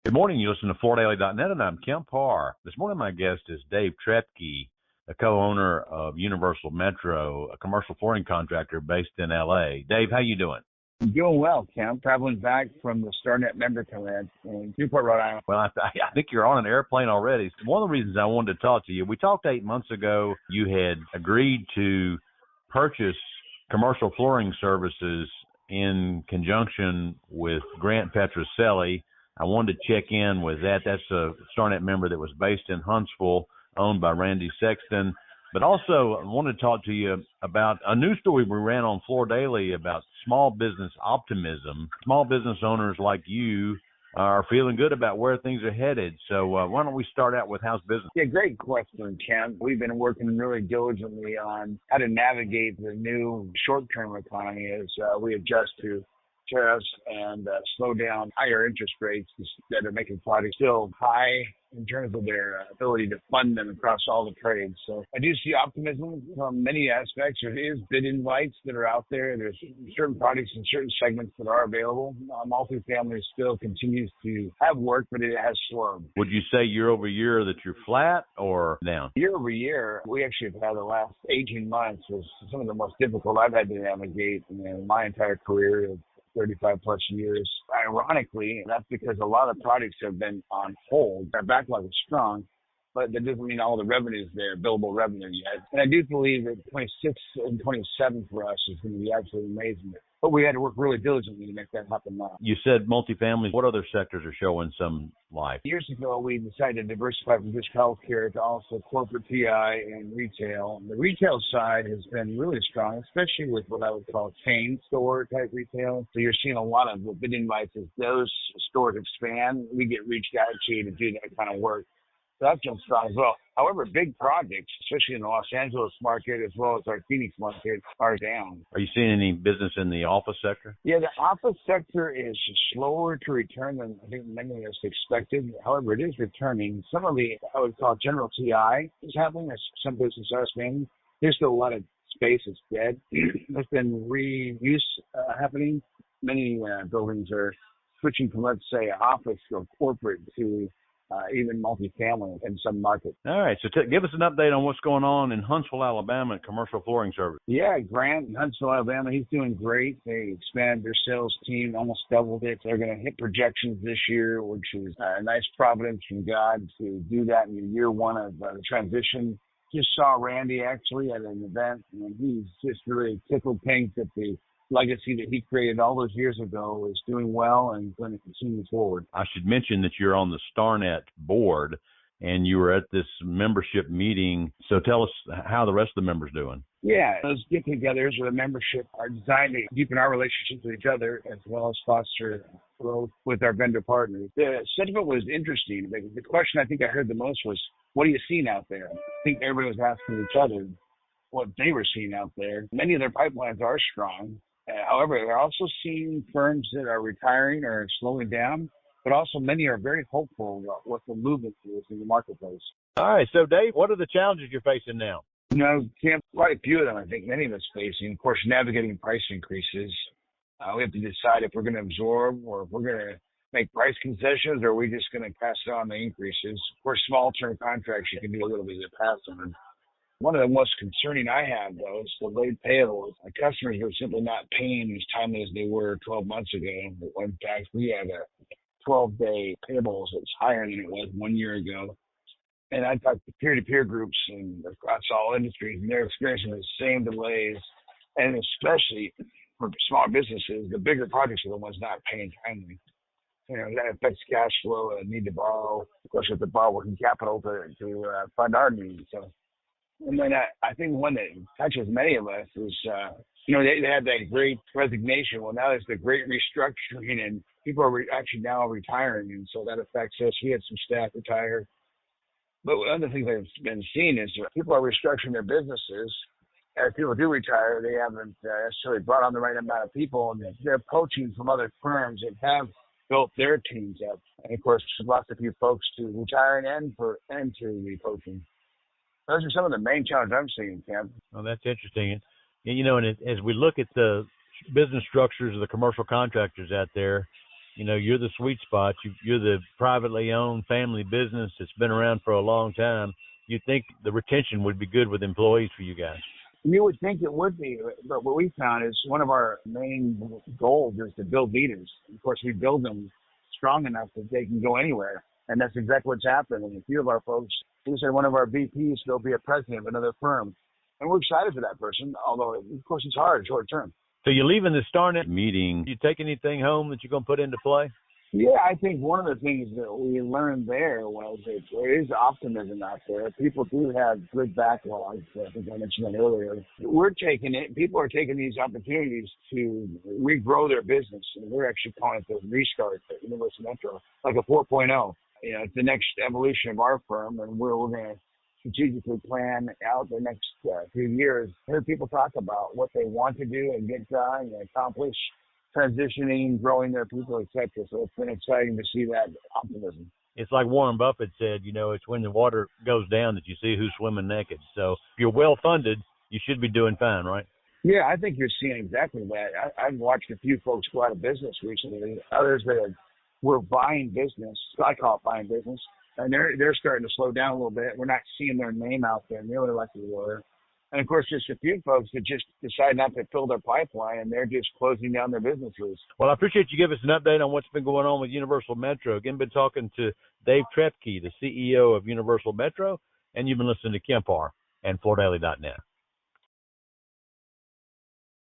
Good morning. You listen to FloorDaily.net, and I'm Kemp Harr. This morning, my guest is Dave Triepke, a co-owner of Universal Metro, a commercial flooring contractor based in L.A. Dave, how you doing? I'm doing well, Kemp. Traveling back from the StarNet member conference in Newport, Rhode Island. Well, I think you're on an airplane already. One of the reasons I wanted to talk to you, we talked 8 months ago. You had agreed to purchase commercial flooring services in conjunction with Grant Petroselli. I wanted to check in with that. That's a StarNet member that was based in Huntsville, owned by Randy Sexton. But also, I wanted to talk to you about a news story we ran on Floor Daily about small business optimism. Small business owners like you are feeling good about where things are headed. So why don't we start out with how's business? Yeah, great question, Kemp. We've been working really diligently on how to navigate the new short-term economy as we adjust to tariffs and slow down higher interest rates that are making products still high in terms of their ability to fund them across all the trades. So I do see optimism from many aspects. There is bid invites that are out there. There's certain products in certain segments that are available. Multifamily still continues to have work, but it has slowed. Would you say year over year that you're flat or down? Year over year, we actually have had the last 18 months was some of the most difficult I've had to navigate in my entire career of 35 plus years. Ironically, that's because a lot of products have been on hold. Our backlog is strong, but that doesn't mean all the revenue is there, billable revenue yet. And I do believe that 26 and 27 for us is going to be absolutely amazing. But we had to work really diligently to make that happen now. You said multifamily. What other sectors are showing some life? Years ago, we decided to diversify from just healthcare to also corporate TI and retail. The retail side has been really strong, especially with what I would call chain store type retail. So you're seeing a lot of bid invites as those stores expand. We get reached out to do that kind of work. So that's been strong as well. However, big projects, especially in the Los Angeles market as well as our Phoenix market, are down. Are you seeing any business in the office sector? Yeah, the office sector is slower to return than I think many of us expected. However, it is returning. Some of the, I would call general TI is happening, as some business are expanding. There's still a lot of space that's dead. There's been reuse happening. Many buildings are switching from, let's say, office or corporate to even multifamily in some markets. All right. So give us an update on what's going on in Huntsville, Alabama, at Commercial Flooring Service. Yeah, Grant in Huntsville, Alabama, he's doing great. They expanded their sales team, almost doubled it. They're going to hit projections this year, which is a nice providence from God to do that in year one of the transition. Just saw Randy actually at an event, and he's just really tickled pink that the legacy that he created all those years ago is doing well and going to continue forward. I should mention that you're on the StarNet board and you were at this membership meeting. So tell us how the rest of the members doing. Yeah, those get-togethers or the membership are designed to deepen our relationships with each other as well as foster growth with our vendor partners. The sentiment was interesting. The question I think I heard the most was, what are you seeing out there? I think everybody was asking each other what they were seeing out there. Many of their pipelines are strong. However, they're also seeing firms that are retiring or slowing down, but also many are very hopeful about what the movement is in the marketplace. All right. So, Dave, what are the challenges you're facing now? Tim, quite a few of them, I think many of us facing. Of course, navigating price increases. We have to decide if we're going to absorb or if we're going to make price concessions or are we just going to pass on the increases. Of course, small-term contracts, you can do a little bit of pass on. One of the most concerning I have, though, is delayed payables. My customers are simply not paying as timely as they were 12 months ago. In fact, we have a 12-day payables that's higher than it was 1 year ago. And I talked to peer-to-peer groups and across all industries, and they're experiencing the same delays. And especially for small businesses, the bigger projects are the ones not paying timely. You know, that affects cash flow and need to borrow. Of course, we have to borrow working capital to fund our needs. So. And then I think one that touches many of us is, they had that great resignation. Well, now there's the great restructuring, and people are actually now retiring, and so that affects us. We had some staff retire. But one of the things I've been seeing is people are restructuring their businesses. As people do retire, they haven't necessarily brought on the right amount of people, and they're poaching from other firms that have built their teams up. And, of course, lots of few folks to retiring and to be poaching. Those are some of the main challenges I'm seeing, Kemp. Well, that's interesting. And as we look at the business structures of the commercial contractors out there, You're the sweet spot. You're the privately owned family business that's been around for a long time. You'd think the retention would be good with employees for you guys. You would think it would be, but what we found is one of our main goals is to build leaders. Of course, we build them strong enough that they can go anywhere, and that's exactly what's happened. And a few of our folks, we said one of our VPs will be a president of another firm, and we're excited for that person, although, of course, it's hard short term. So you're leaving the StarNet meeting. You take anything home that you're going to put into play? Yeah, I think one of the things that we learned there was that there is optimism out there. People do have good backlogs. I think I mentioned that earlier. We're taking it. People are taking these opportunities to regrow their business. And we're actually calling it the restart at University Metro, like a 4.0. It's the next evolution of our firm, and we're going to strategically plan out the next few years. Hear people talk about what they want to do and get done and accomplish, transitioning, growing their people, etc. So it's been exciting to see that optimism. It's like Warren Buffett said, it's when the water goes down that you see who's swimming naked. So if you're well funded, you should be doing fine, right? Yeah, I think you're seeing exactly that. I've watched a few folks go out of business recently. Others that were buying business, I call it buying business, and they're starting to slow down a little bit. We're not seeing their name out there nearly like we were. And, of course, just a few folks that just decide not to fill their pipeline, and they're just closing down their businesses. Well, I appreciate you giving us an update on what's been going on with Universal Metro. Again, been talking to Dave Triepke, the CEO of Universal Metro, and you've been listening to Kemp Harr and FloorDaily.net.